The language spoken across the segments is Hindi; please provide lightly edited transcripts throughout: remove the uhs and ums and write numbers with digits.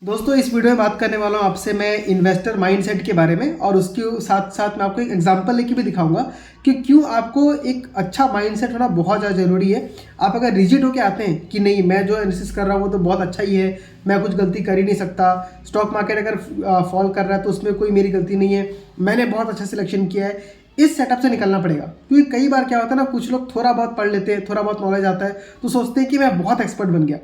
दोस्तों इस वीडियो में बात करने वाला हूँ आपसे मैं इन्वेस्टर माइंडसेट के बारे में और उसके साथ साथ मैं आपको एक एग्जांपल लेके भी दिखाऊंगा कि क्यों आपको एक अच्छा माइंडसेट होना बहुत ज़्यादा ज़रूरी है। आप अगर रिजिड होके आते हैं कि नहीं मैं जो एनालिसिस कर रहा हूँ वो तो बहुत अच्छा ही है, मैं कुछ गलती कर ही नहीं सकता, स्टॉक मार्केट अगर फॉल कर रहा है तो उसमें कोई मेरी गलती नहीं है, मैंने बहुत अच्छा सिलेक्शन किया है, इस सेटअप से निकलना पड़ेगा। क्योंकि कई बार क्या होता है ना, कुछ लोग थोड़ा बहुत पढ़ लेते हैं, थोड़ा बहुत नॉलेज आता है तो सोचते हैं कि मैं बहुत एक्सपर्ट बन गया।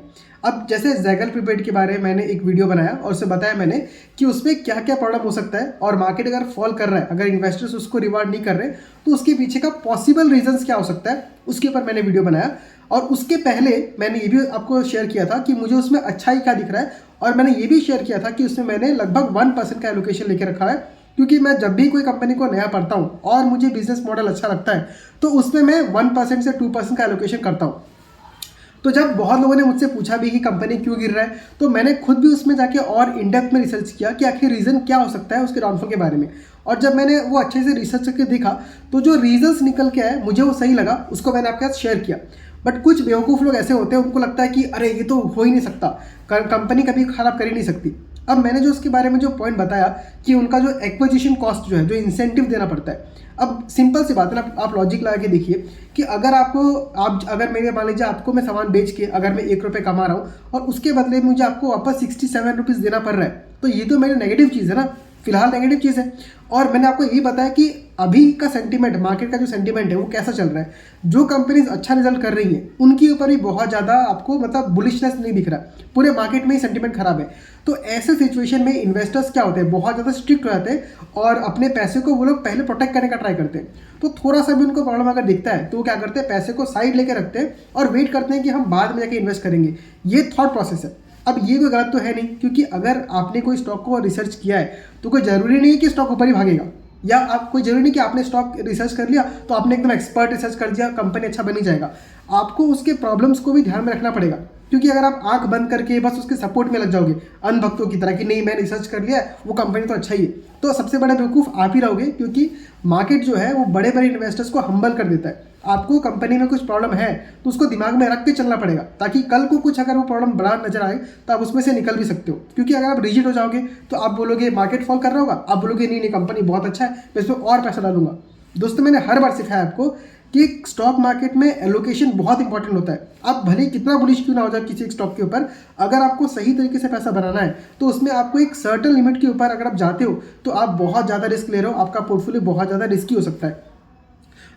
अब जैसे जैगल प्रीपेड के बारे में मैंने एक वीडियो बनाया और उससे बताया मैंने कि उसमें क्या क्या प्रॉब्लम हो सकता है और मार्केट अगर फॉल कर रहा है, अगर इन्वेस्टर्स उसको रिवार्ड नहीं कर रहे तो उसके पीछे का पॉसिबल रीजंस क्या हो सकता है, उसके ऊपर मैंने वीडियो बनाया। और उसके पहले मैंने ये भी आपको शेयर किया था कि मुझे उसमें अच्छा ही क्या दिख रहा है, और मैंने ये भी शेयर किया था कि उसमें मैंने लगभग 1% का एलोकेशन लेके रखा है। क्योंकि मैं जब भी कोई कंपनी को नया पढ़ता हूँ और मुझे बिजनेस मॉडल अच्छा लगता है तो उसमें मैं 1% से 2% का एलोकेशन करता हूँ। तो जब बहुत लोगों ने मुझसे पूछा भी कि कंपनी क्यों गिर रहा है तो मैंने खुद भी उसमें जाके और इन डेप्थ में रिसर्च किया कि आखिर रीज़न क्या हो सकता है उसके डाउनफॉल के बारे में। और जब मैंने वो अच्छे से रिसर्च करके देखा तो जो रीजंस निकल के आए मुझे वो सही लगा, उसको मैंने आपके साथ शेयर किया। बट कुछ बेवकूफ़ लोग ऐसे होते हैं, उनको लगता है कि अरे ये तो हो ही नहीं सकता, कंपनी कभी खराब कर ही नहीं सकती। अब मैंने जो उसके बारे में जो पॉइंट बताया कि उनका जो एक्विजिशन कॉस्ट जो है, जो इंसेंटिव देना पड़ता है। अब सिंपल सी बात है ना, आप लॉजिक लगा के देखिए कि अगर अगर मेरे मान लीजिए आपको मैं सामान बेच के अगर मैं 1 रुपये कमा रहा हूँ और उसके बदले मुझे आपको वापस 67 रुपीज़ देना पड़ रहा है, तो ये तो मेरी नेगेटिव चीज़ है ना, फिलहाल नेगेटिव चीज़ है। और मैंने आपको यही बताया कि अभी का सेंटीमेंट, मार्केट का जो सेंटीमेंट है वो कैसा चल रहा है। जो कंपनीज अच्छा रिजल्ट कर रही हैं उनके ऊपर भी बहुत ज़्यादा आपको मतलब बुलिशनेस नहीं दिख रहा, पूरे मार्केट में ही सेंटीमेंट खराब है। तो ऐसे सिचुएशन में इन्वेस्टर्स क्या होते हैं, बहुत ज़्यादा स्ट्रिक्ट हो जाते हैं और अपने पैसे को वो लोग पहले प्रोटेक्ट करने का ट्राई करते हैं। तो थोड़ा सा भी उनको प्रॉब्लम अगर दिखता है तो वो क्या करते हैं, पैसे को साइड लेके रखते हैं और वेट करते हैं कि हम बाद में जाके इन्वेस्ट करेंगे। ये थॉट प्रोसेस है। अब ये कोई गलत तो है नहीं, क्योंकि अगर आपने कोई स्टॉक को रिसर्च किया है तो कोई ज़रूरी नहीं है कि स्टॉक ऊपर ही भागेगा, या आप कोई जरूरी नहीं कि आपने स्टॉक रिसर्च कर लिया तो आपने एकदम एक्सपर्ट रिसर्च कर दिया कंपनी अच्छा बन ही जाएगा। आपको उसके प्रॉब्लम्स को भी ध्यान में रखना पड़ेगा। क्योंकि अगर आप आंख बंद करके बस उसके सपोर्ट में लग जाओगे अंधभक्तों की तरह कि नहीं मैंने रिसर्च कर लिया है वो कंपनी तो अच्छा ही है, तो सबसे बड़ा बेवकूफ़ आप ही रहोगे। क्योंकि मार्केट जो है वो बड़े बड़े इन्वेस्टर्स को हम्बल कर देता है। आपको कंपनी में कुछ प्रॉब्लम है तो उसको दिमाग में रख के चलना पड़ेगा, ताकि कल को कुछ अगर वो प्रॉब्लम बड़ा नजर आए तो आप उसमें से निकल भी सकते हो। क्योंकि अगर आप रिजिड हो जाओगे तो आप बोलोगे मार्केट फॉल कर रहा होगा, आप बोलोगे नहीं नहीं कंपनी बहुत अच्छा है मैं इसमें और पैसा डालूंगा। दोस्तों मैंने हर बार सिखाया आपको कि स्टॉक मार्केट में एलोकेशन बहुत इंपॉर्टेंट होता है। आप भले कितना बुलिश क्यों ना हो जाए किसी एक स्टॉक के ऊपर, अगर आपको सही तरीके से पैसा बनाना है तो उसमें आपको एक सर्टेन लिमिट के ऊपर अगर आप जाते हो तो आप बहुत ज़्यादा रिस्क ले रहे हो, आपका पोर्टफोलियो बहुत ज़्यादा रिस्की हो सकता है।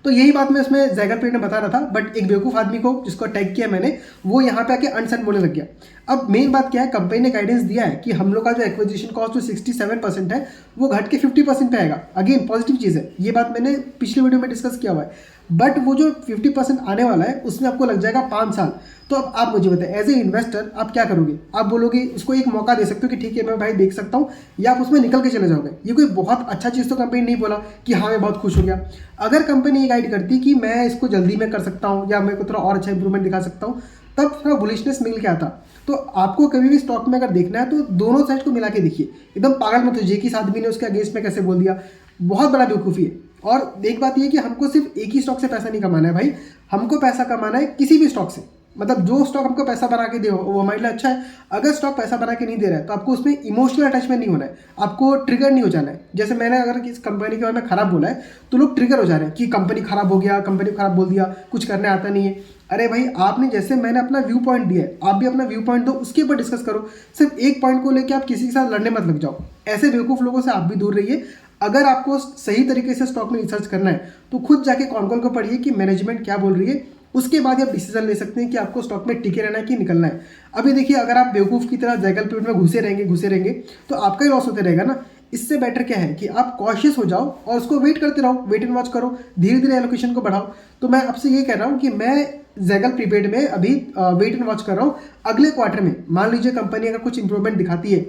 तो यही बात मैं इसमें जैगल प्रीपेड में बता रहा था, बट एक बेवकूफ़ आदमी को जिसको टैग किया मैंने वो यहाँ पे आके अनसन बोलने लग गया। अब मेन बात क्या है, कंपनी ने गाइडेंस दिया है कि हम लोग का जो एक्विजिशन कॉस्ट जो 67% है वो घट के 50% पे आएगा। अगेन पॉजिटिव चीज़ है, ये बात मैंने पिछले वीडियो में डिस्कस किया हुआ है। बट वो जो 50% आने वाला है उसमें आपको लग जाएगा 5 साल। तो अब आप मुझे बताएं एज ए इन्वेस्टर आप क्या करोगे, आप बोलोगे उसको एक मौका दे सकते हो कि ठीक है मैं भाई देख सकता हूँ, या आप उसमें निकल के चले जाओगे। ये कोई बहुत अच्छा चीज़ तो कंपनी नहीं बोला कि हाँ मैं बहुत खुश हो गया। अगर कंपनी ये गाइड करती कि मैं इसको जल्दी में कर सकता हूँ या मेरे को थोड़ा और अच्छा इंप्रूवमेंट दिखा सकता हूँ, तब थोड़ा बुलिशनेस मिल के आता। तो आपको कभी भी स्टॉक में अगर देखना है तो दोनों साइड को मिला के देखिए, एकदम पागल मत होइए कि इस आदमी ने उसके अगेंस्ट में कैसे बोल दिया, बहुत बड़ा बेवकूफ़ी है। और एक बात ये है कि हमको सिर्फ एक ही स्टॉक से पैसा नहीं कमाना है भाई, हमको पैसा कमाना है किसी भी स्टॉक से। मतलब जो स्टॉक हमको पैसा बना के दे वो हमारे लिए अच्छा है। अगर स्टॉक पैसा बना के नहीं दे रहा है तो आपको उसमें इमोशनल अटैचमेंट नहीं होना है, आपको ट्रिगर नहीं हो जाना है। जैसे मैंने अगर किस कंपनी के बारे में खराब बोला है तो लोग ट्रिगर हो जा रहे हैं कि कंपनी खराब हो गया, कंपनी को खराब बोल दिया, कुछ करने आता नहीं है। अरे भाई आपने जैसे मैंने अपना व्यू पॉइंट दिया है, आप भी अपना व्यू पॉइंट दो, उसके ऊपर डिस्कस करो। सिर्फ एक पॉइंट को लेकर आप किसी के साथ लड़ने मत लग जाओ। ऐसे बेवकूफ़ लोगों से आप भी दूर रहिए। अगर आपको सही तरीके से स्टॉक में रिसर्च करना है तो खुद जाके कॉल को पढ़िए कि मैनेजमेंट क्या बोल रही है, उसके बाद आप डिसीजन ले सकते हैं कि आपको स्टॉक में टिके रहना है कि निकलना है। अभी देखिए अगर आप बेवकूफ़ की तरह जैगल प्रीपेड में घुसे रहेंगे तो आपका ही लॉस होते रहेगा ना। इससे बेटर क्या है कि आप कॉशियस हो जाओ और उसको वेट करते रहो, वेट एंड वॉच करो, धीरे धीरे एलोकेशन को बढ़ाओ। तो मैं आपसे ये कह रहा हूँ कि मैं जैगल प्रीपेड में अभी वेट एंड वॉच कर रहा हूँ। अगले क्वार्टर में मान लीजिए कंपनी अगर कुछ इंप्रूवमेंट दिखाती है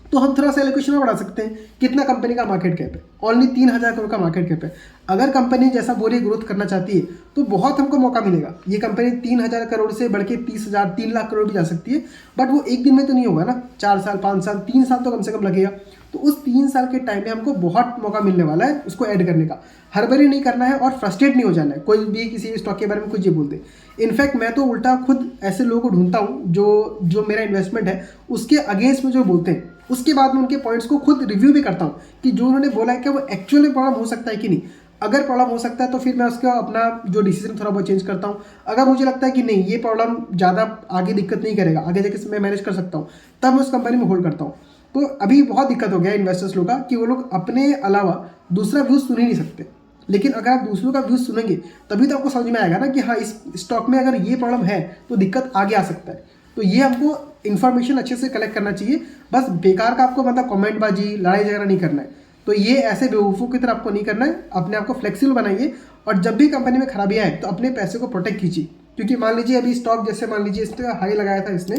तो हम थोड़ा सा एलोकेशन में बढ़ा सकते हैं। कितना कंपनी का मार्केट कैप है, ओनली 3,000 करोड़ का मार्केट कैप है। अगर कंपनी जैसा बोली ग्रोथ करना चाहती है तो बहुत हमको मौका मिलेगा। ये कंपनी 3,000 करोड़ से बढ़ के 30,000 3 लाख करोड़ भी जा सकती है। बट वो एक दिन में तो नहीं होगा ना, 4 साल 5 साल 3 साल तो कम से कम लगेगा। तो उस 3 साल के टाइम में हमको बहुत मौका मिलने वाला है उसको ऐड करने का। हड़बड़ी नहीं करना है और फ्रस्ट्रेट नहीं हो जाना है कोई भी किसी स्टॉक के बारे में कुछ ये बोल दे। इनफैक्ट मैं तो उल्टा खुद ऐसे लोगों को ढूंढता हूँ जो मेरा इन्वेस्टमेंट है उसके अगेंस्ट में जो बोलते हैं, उसके बाद में उनके पॉइंट्स को खुद रिव्यू भी करता हूँ कि जो उन्होंने बोला है क्या वो एक्चुअली में प्रॉब्लम हो सकता है कि नहीं। अगर प्रॉब्लम हो सकता है तो फिर मैं उसका अपना जो डिसीजन थोड़ा बहुत चेंज करता हूँ। अगर मुझे लगता है कि नहीं ये प्रॉब्लम ज़्यादा आगे दिक्कत नहीं करेगा, आगे जाके मैं मैनेज कर सकता हूँ, तब मैं उस कंपनी में होल्ड करता हूँ। तो अभी बहुत दिक्कत हो गया इन्वेस्टर्स लोग का कि वो लोग अपने अलावा दूसरा व्यूज़ सुन ही नहीं सकते। लेकिन अगर आप दूसरों का व्यूज़ सुनेंगे तभी तो आपको समझ में आएगा ना कि हाँ इस स्टॉक में अगर ये प्रॉब्लम है तो दिक्कत आगे आ सकता है। तो ये हमको इन्फॉर्मेशन अच्छे से कलेक्ट करना चाहिए, बस बेकार का आपको मतलब कमेंटबाजी लड़ाई झगड़ा नहीं करना है। तो ये ऐसे बेवकूफ़ों की तरह आपको नहीं करना है, अपने आप को फ्लेक्सिबल बनाइए और जब भी कंपनी में खराबी आए तो अपने पैसे को प्रोटेक्ट कीजिए। क्योंकि मान लीजिए अभी स्टॉक जैसे मान लीजिए इसका हाई लगाया था इसने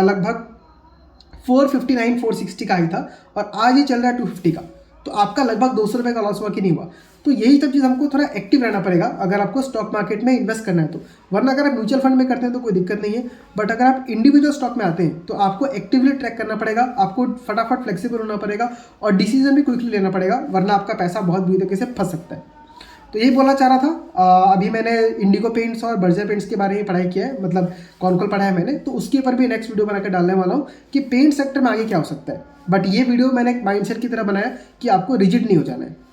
लगभग 459 460 का हाई था और आज ये चल रहा है 250 का, तो आपका लगभग 200 रुपये का लॉस हुआ कि नहीं हुआ। तो यही सब चीज़ हमको थोड़ा एक्टिव रहना पड़ेगा अगर आपको स्टॉक मार्केट में इन्वेस्ट करना है तो। वरना अगर आप म्यूचुअल फंड में करते हैं तो कोई दिक्कत नहीं है, बट अगर आप इंडिविजुअल स्टॉक में आते हैं तो आपको एक्टिवली ट्रैक करना पड़ेगा, आपको फटाफट फ्लेक्सिबल होना पड़ेगा और डिसीजन भी क्विकली लेना पड़ेगा, वरना आपका पैसा बहुत बुरी तरीके से फंस सकता है। तो यही बोलना चाह रहा था। अभी मैंने इंडिगो पेंट्स और बर्जर पेंट्स के बारे में पढ़ाई किया है, मतलब कौन कौन पढ़ा है मैंने, तो उसके ऊपर भी नेक्स्ट वीडियो बनाकर डालने वाला हूँ कि पेंट सेक्टर में आगे क्या हो सकता है। बट ये वीडियो मैंने एक माइंडसेट की तरह बनाया कि आपको रिजिड नहीं हो जाना है।